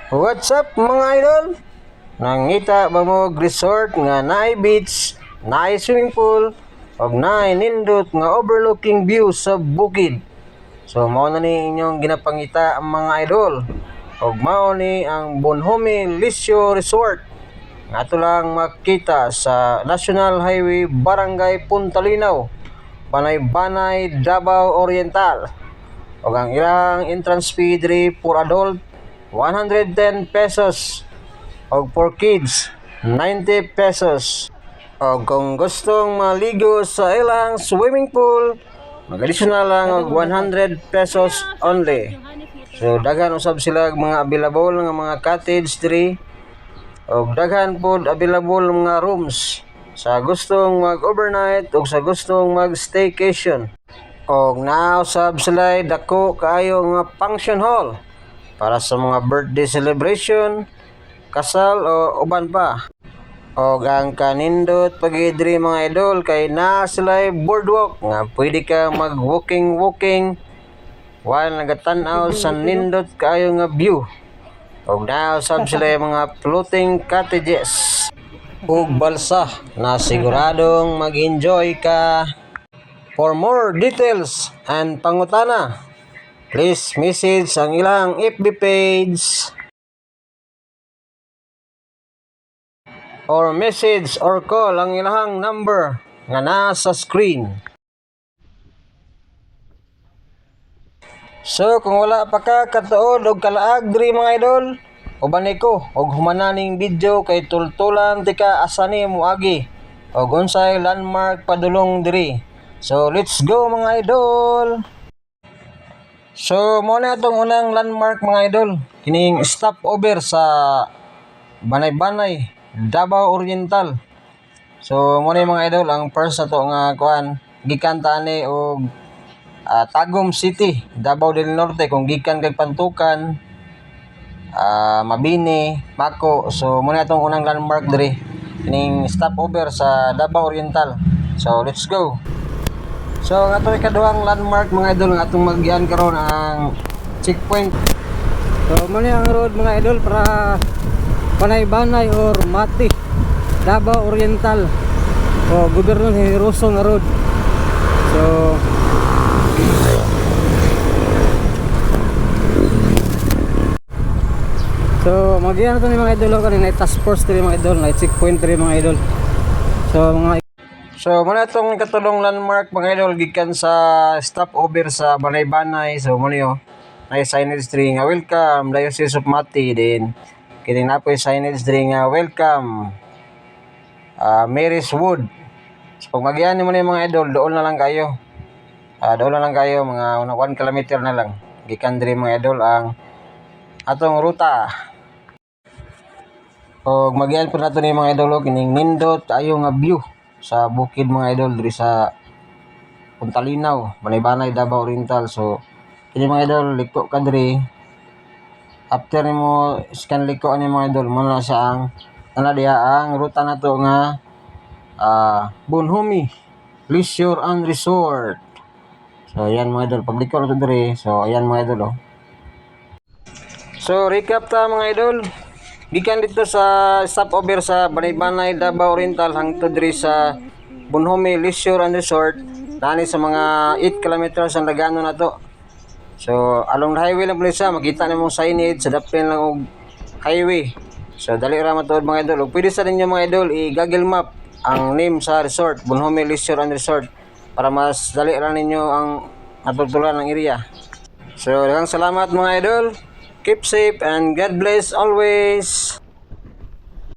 What's up mga idol? Nangita ba mo resort nga naay beach, naay swimming pool, ug naay nindot nga overlooking view sa bukid. So mao na ni inyong ginapangita ang mga idol. Ug mao ni ang Bonhome Leisure Resort. Nga ato lang makita sa National Highway Barangay Puntalinaw, Banay-Banay, Davao Oriental. Ug ang ilang entrance fee diri for adult 110 pesos og for kids 90 pesos. O kung gustong maligo sa ilang swimming pool, mag-additional lang og 100 pesos only. So daghan usab sila mga available nga mga cottage diri og daghan pod available mga rooms sa gustong mag-overnight o sa gustong mag-staycation. Og nausab sila dako kaayo nga function hall para sa mga birthday celebration, kasal o uban pa. O ang kanindot pagidri mga idol kay na sila boardwalk nga pwede ka mag walking while nagatanaw sa nindot kaayo nga view. O nausab sila mga floating cottages ug balsa na siguradong mag-enjoy ka. For more details and pangutana, please message ang ilang FB page or message or call ang ilang number nga nasa screen. So kung wala pa ka katuod og kalaag diri mga idol, uban ko og humananing video kay tultulan tika asani moagi og unsay landmark padulong diri. So let's go mga idol. So, mo na itong unang landmark mga idol. Kining stopover sa Banay-Banay, Davao Oriental. So, mo na mga idol, ang first na to nga kuan, gikan tani og Tagum City, Davao del Norte. Kung gikan kay Pantukan, Mabini, Mako. So, mo na itong unang landmark diri. Kining stopover sa Davao Oriental. So, let's go. So ang ato ikaduhang landmark mga idol nga atong magyan karon ang checkpoint. So mali ang road mga idol para Banay-Banay or Mati, Davao Oriental o Gobyerno Generoso nga road. So magyan nato ni mga idol kanina task force diri mga idol, na checkpoint diri mga idol. So muna itong katulong landmark mga idol gikan sa stopover sa Banay-Banay. So muna yun ay signage diri nga welcome Diocese of Mati, din kini napoy signage diri nga welcome Mary's Wood. So kung magian mo ni mga idol, doon na lang kayo, mga 1 kilometer na lang gikan diri mga idol ang atong ruta. O magian po nato ni mga idol kining nindot ayo nga view sa bukid mga idol diri sa Puntalinaw, Banay-Banay, Davao Oriental. So kini mga idol, liko ka diri. After nimo scan liko ani mga idol, mo na siya ang diha ang ruta nato nga Bonhome Leisure and Resort. So ayan mga idol, pagliko na to diri. So ayan mga idol So recap ta mga idol. Gikan dito sa stopover sa Banay-Banay, Davao Oriental hangtod diri sa Bonhome Leisure and Resort, nani sa mga 8 kilometers ang lagano na to. So along the highway lang pala siya, makita nimo signage sa daplin lang og highway. So dali ra matuod mga idol. Ug pwede sa ninyo mga idol i-Google Map ang name sa resort, Bonhome Leisure and Resort, para mas dali ra ninyo ang matutulan ng area. So daghang salamat mga idol. Keep safe and God bless always.